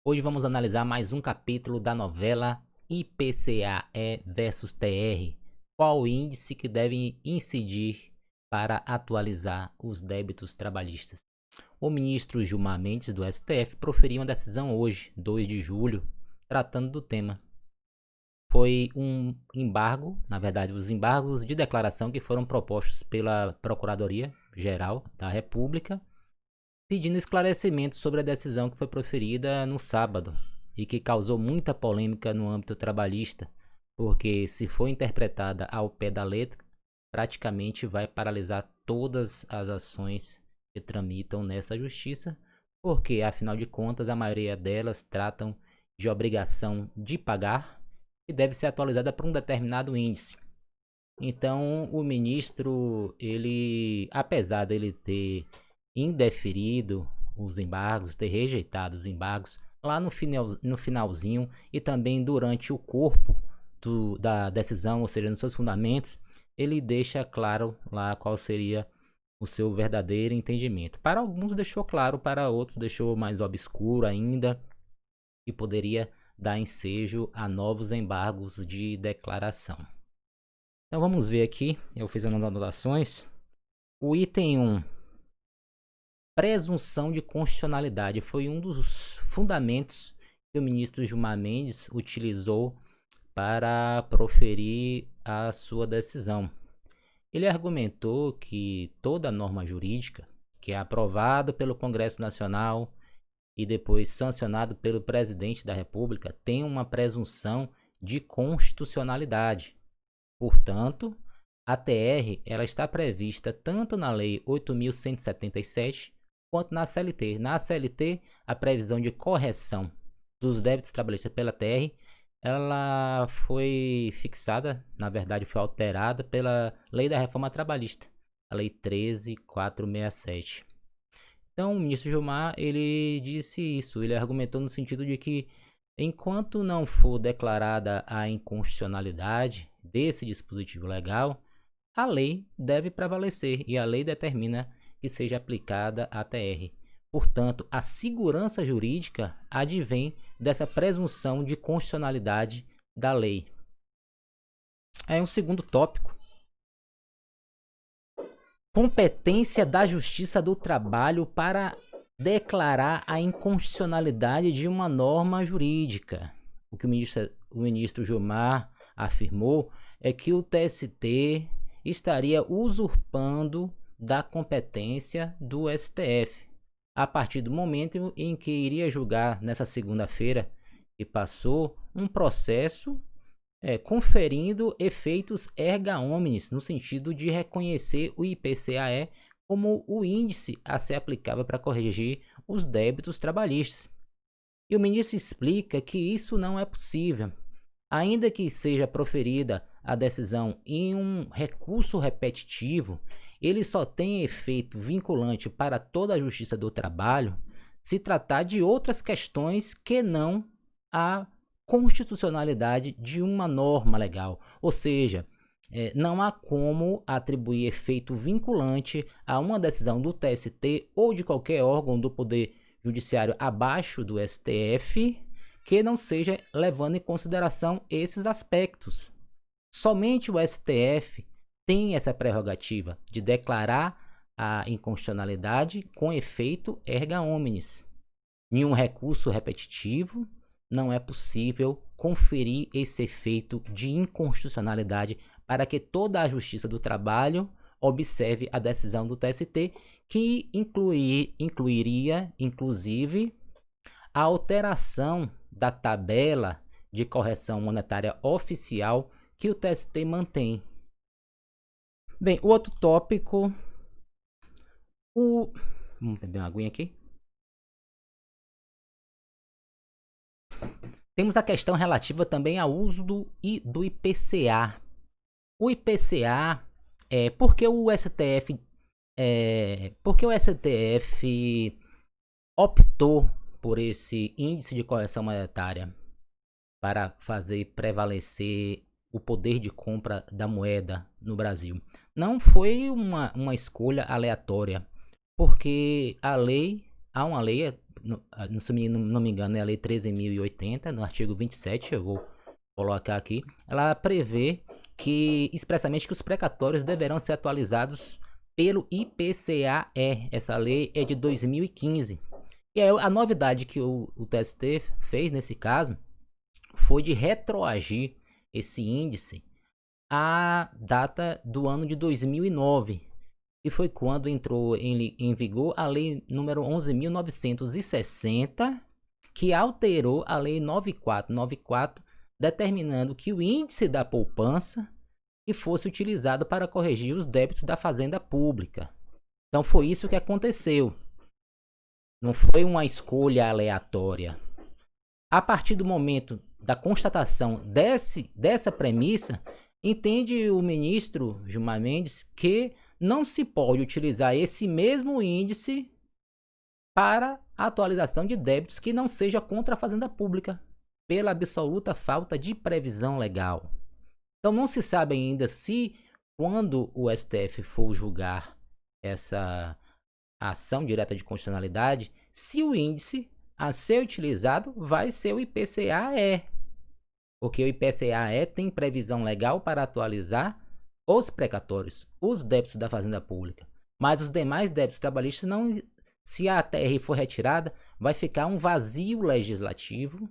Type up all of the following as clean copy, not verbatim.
Hoje vamos analisar mais um capítulo da novela IPCA-E versus TR. Qual o índice que deve incidir para atualizar os débitos trabalhistas? O ministro Gilmar Mendes, do STF, proferiu uma decisão hoje, 2 de julho, tratando do tema. Foi um embargo, na verdade, os embargos de declaração que foram propostos pela Procuradoria-Geral da República, pedindo esclarecimentos sobre a decisão que foi proferida no sábado e que causou muita polêmica no âmbito trabalhista, porque se for interpretada ao pé da letra, praticamente vai paralisar todas as ações que tramitam nessa justiça, porque afinal de contas a maioria delas tratam de obrigação de pagar e deve ser atualizada por um determinado índice. Então o ministro, ele, apesar dele ter indeferido os embargos, ter rejeitado os embargos lá no finalzinho e também durante o corpo da decisão, ou seja, nos seus fundamentos, ele deixa claro lá qual seria o seu verdadeiro entendimento. Para alguns deixou claro, para outros deixou mais obscuro ainda e poderia dar ensejo a novos embargos de declaração. Então vamos ver aqui, eu fiz as anotações. O item 1, presunção de constitucionalidade, foi um dos fundamentos que o ministro Gilmar Mendes utilizou para proferir a sua decisão. Ele argumentou que toda norma jurídica que é aprovada pelo Congresso Nacional e depois sancionado pelo presidente da República tem uma presunção de constitucionalidade. Portanto, a TR ela está prevista tanto na Lei 8.177 quanto na CLT. Na CLT, a previsão de correção dos débitos trabalhistas pela TR, ela foi fixada, na verdade foi alterada pela Lei da Reforma Trabalhista, a Lei 13.467. Então, o ministro Gilmar, ele disse isso, ele argumentou no sentido de que enquanto não for declarada a inconstitucionalidade desse dispositivo legal, a lei deve prevalecer e a lei determina que seja aplicada a TR. Portanto, a segurança jurídica advém dessa presunção de constitucionalidade da lei. Aí um segundo tópico. Competência da Justiça do Trabalho para declarar a inconstitucionalidade de uma norma jurídica. O que o ministro Gilmar afirmou é que o TST estaria usurpando da competência do STF, a partir do momento em que iria julgar nessa segunda-feira que passou um processo conferindo efeitos erga omnes, no sentido de reconhecer o IPCA-E como o índice a ser aplicável para corrigir os débitos trabalhistas. E o ministro explica que isso não é possível. Ainda que seja proferida a decisão em um recurso repetitivo, ele só tem efeito vinculante para toda a Justiça do Trabalho se tratar de outras questões que não a constitucionalidade de uma norma legal. Ou seja, não há como atribuir efeito vinculante a uma decisão do TST ou de qualquer órgão do Poder Judiciário abaixo do STF que não seja levando em consideração esses aspectos. Somente o STF tem essa prerrogativa de declarar a inconstitucionalidade com efeito erga omnes. Em um recurso repetitivo, não é possível conferir esse efeito de inconstitucionalidade para que toda a Justiça do Trabalho observe a decisão do TST, que incluiria, inclusive, a alteração da tabela de correção monetária oficial que o TST mantém. Bem, o outro tópico, vamos beber uma aguinha aqui. Temos a questão relativa também ao uso do IPCA. O IPCA, porque o STF optou por esse índice de correção monetária para fazer prevalecer o poder de compra da moeda no Brasil. Não foi uma escolha aleatória, porque há uma lei não me engano, é a Lei 13.080, no artigo 27, eu vou colocar aqui, ela prevê que expressamente que os precatórios deverão ser atualizados pelo IPCA-E. Essa lei é de 2015. E aí, a novidade que o TST fez nesse caso foi de retroagir esse índice à data do ano de 2009, e foi quando entrou em vigor a lei número 11.960, que alterou a lei 9494, determinando que o índice da poupança que fosse utilizado para corrigir os débitos da fazenda pública. Então foi isso que aconteceu. Não foi uma escolha aleatória. A partir do momento da constatação dessa premissa, entende o ministro Gilmar Mendes que não se pode utilizar esse mesmo índice para a atualização de débitos que não seja contra a fazenda pública, pela absoluta falta de previsão legal. Então não se sabe ainda se, quando o STF for julgar essa ação direta de constitucionalidade, se o índice a ser utilizado vai ser o IPCA-E, porque o IPCA-E tem previsão legal para atualizar os precatórios, os débitos da fazenda pública, mas os demais débitos trabalhistas não. Se a ATR for retirada, vai ficar um vazio legislativo,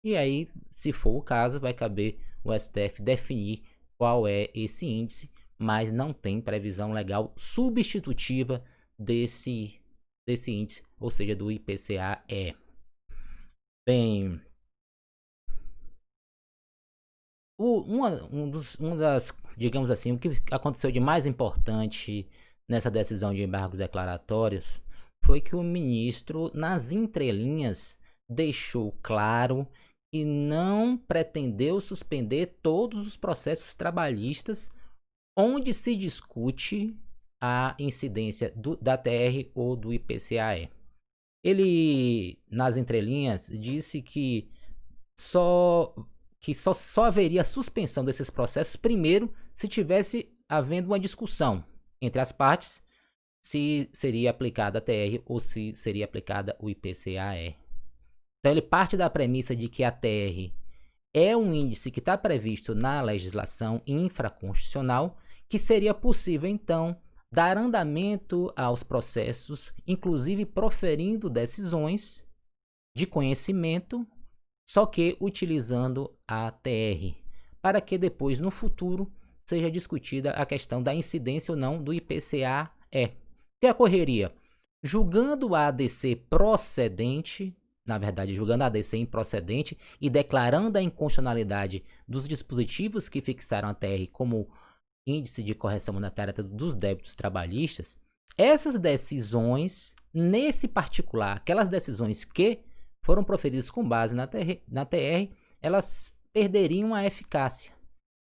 e aí, se for o caso, vai caber o STF definir qual é esse índice, mas não tem previsão legal substitutiva desse índice, ou seja, do IPCA-E. Bem, digamos assim, o que aconteceu de mais importante nessa decisão de embargos declaratórios foi que o ministro, nas entrelinhas, deixou claro que não pretendeu suspender todos os processos trabalhistas onde se discute a incidência da TR ou do IPCA-E. Ele, nas entrelinhas, disse que só haveria suspensão desses processos, primeiro, se tivesse havendo uma discussão entre as partes se seria aplicada a TR ou se seria aplicada o IPCA-E. Então ele parte da premissa de que a TR é um índice que está previsto na legislação infraconstitucional, que seria possível então dar andamento aos processos, inclusive proferindo decisões de conhecimento, só que utilizando a TR, para que depois, no futuro, seja discutida a questão da incidência ou não do IPCA-E. O que ocorreria? Julgando a ADC procedente, na verdade, julgando a ADC improcedente e declarando a inconstitucionalidade dos dispositivos que fixaram a TR como índice de correção monetária dos débitos trabalhistas, essas decisões, nesse particular, aquelas decisões que foram proferidas com base na TR, elas perderiam a eficácia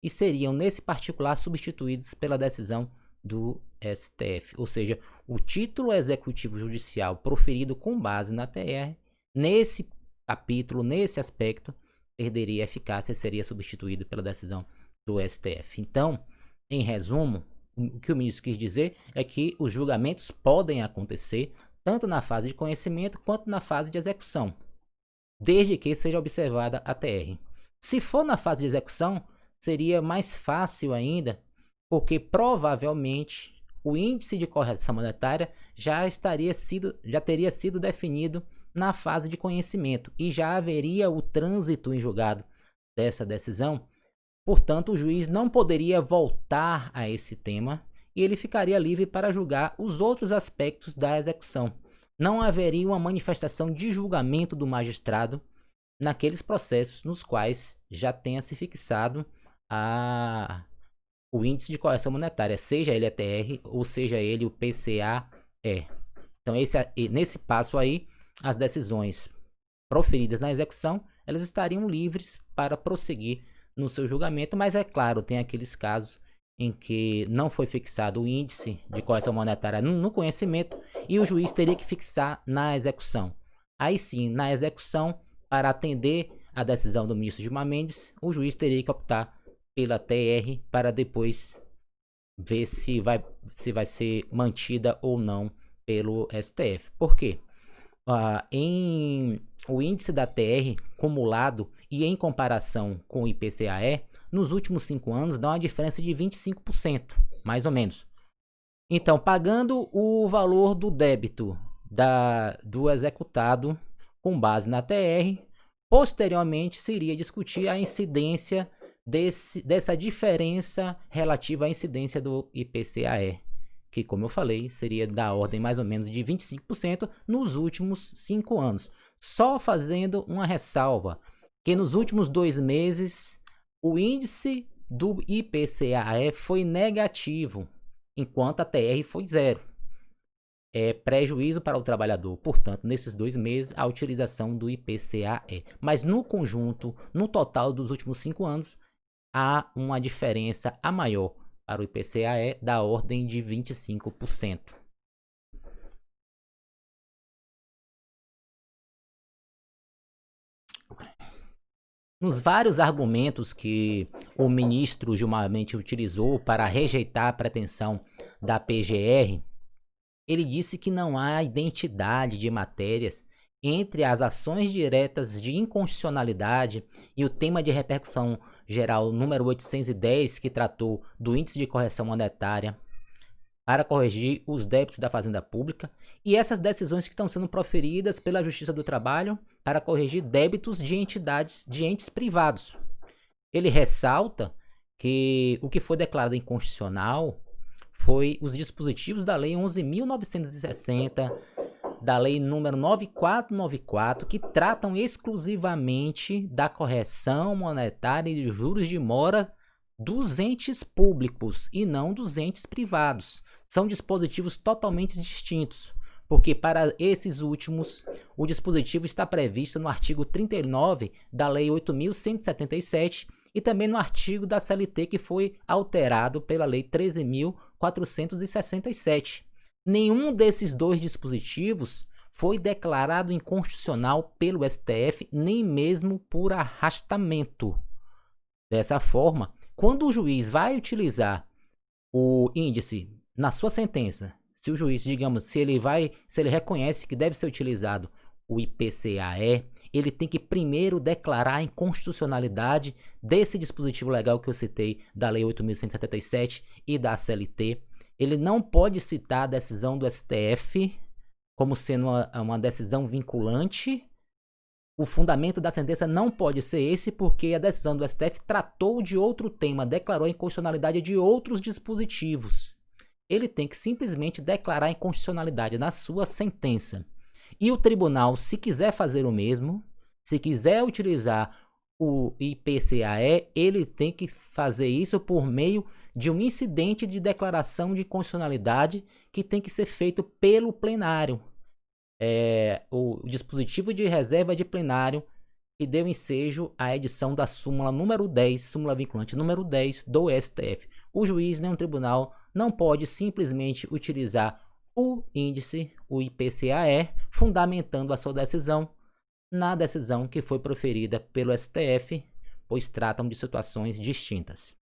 e seriam, nesse particular, substituídas pela decisão do STF. Ou seja, o título executivo judicial proferido com base na TR, nesse capítulo, nesse aspecto, perderia a eficácia e seria substituído pela decisão do STF. Então, em resumo, o que o ministro quis dizer é que os julgamentos podem acontecer tanto na fase de conhecimento quanto na fase de execução, desde que seja observada a TR. Se for na fase de execução, seria mais fácil ainda, porque provavelmente o índice de correção monetária já teria sido definido na fase de conhecimento e já haveria o trânsito em julgado dessa decisão. Portanto, o juiz não poderia voltar a esse tema e ele ficaria livre para julgar os outros aspectos da execução. Não haveria uma manifestação de julgamento do magistrado naqueles processos nos quais já tenha se fixado o índice de correção monetária, seja ele a TR ou seja ele o PCA-E. Então, nesse passo aí, as decisões proferidas na execução, elas estariam livres para prosseguir no seu julgamento, mas é claro, tem aqueles casos em que não foi fixado o índice de correção monetária no conhecimento e o juiz teria que fixar na execução. Aí sim, na execução, para atender a decisão do ministro Gilmar Mendes, o juiz teria que optar pela TR para depois ver se vai ser mantida ou não pelo STF. Por quê? o índice da TR acumulado e em comparação com o IPCA-E, nos últimos 5 anos dá uma diferença de 25%, mais ou menos. Então, pagando o valor do débito do executado com base na TR, posteriormente se iria discutir a incidência dessa diferença relativa à incidência do IPCA-E, que, como eu falei, seria da ordem mais ou menos de 25% nos últimos 5 anos. Só fazendo uma ressalva, que nos últimos 2 meses, o índice do IPCA-E foi negativo, enquanto a TR foi zero. É prejuízo para o trabalhador, portanto, nesses 2 meses, a utilização do IPCA-E. Mas no conjunto, no total dos últimos 5 anos, há uma diferença a maior para o IPCA-E da ordem de 25%. Nos vários argumentos que o ministro Gilmar Mendes utilizou para rejeitar a pretensão da PGR, ele disse que não há identidade de matérias entre as ações diretas de inconstitucionalidade e o tema de repercussão geral número 810, que tratou do índice de correção monetária para corrigir os débitos da Fazenda Pública, e essas decisões que estão sendo proferidas pela Justiça do Trabalho para corrigir débitos de entes privados. Ele ressalta que o que foi declarado inconstitucional foi os dispositivos da Lei 11.960, da Lei número 9494, que tratam exclusivamente da correção monetária e de juros de mora dos entes públicos e não dos entes privados. São dispositivos totalmente distintos, porque para esses últimos, o dispositivo está previsto no artigo 39 da Lei 8.177 e também no artigo da CLT, que foi alterado pela Lei 13.467. Nenhum desses 2 dispositivos foi declarado inconstitucional pelo STF, nem mesmo por arrastamento. Dessa forma, quando o juiz vai utilizar o índice na sua sentença, se o juiz, digamos, se ele reconhece que deve ser utilizado o IPCA-E, ele tem que primeiro declarar a inconstitucionalidade desse dispositivo legal que eu citei, da Lei 8.177 e da CLT. Ele não pode citar a decisão do STF como sendo uma decisão vinculante. O fundamento da sentença não pode ser esse, porque a decisão do STF tratou de outro tema, declarou a inconstitucionalidade de outros dispositivos. Ele tem que simplesmente declarar a inconstitucionalidade na sua sentença. E o tribunal, se quiser fazer o mesmo, se quiser utilizar o IPCA-E, ele tem que fazer isso por meio de um incidente de declaração de constitucionalidade que tem que ser feito pelo plenário. O dispositivo de reserva de plenário que deu ensejo à edição da súmula número 10, súmula vinculante número 10 do STF. O juiz, nem o tribunal, não pode simplesmente utilizar o índice, o IPCA-E, fundamentando a sua decisão na decisão que foi proferida pelo STF, pois tratam de situações distintas.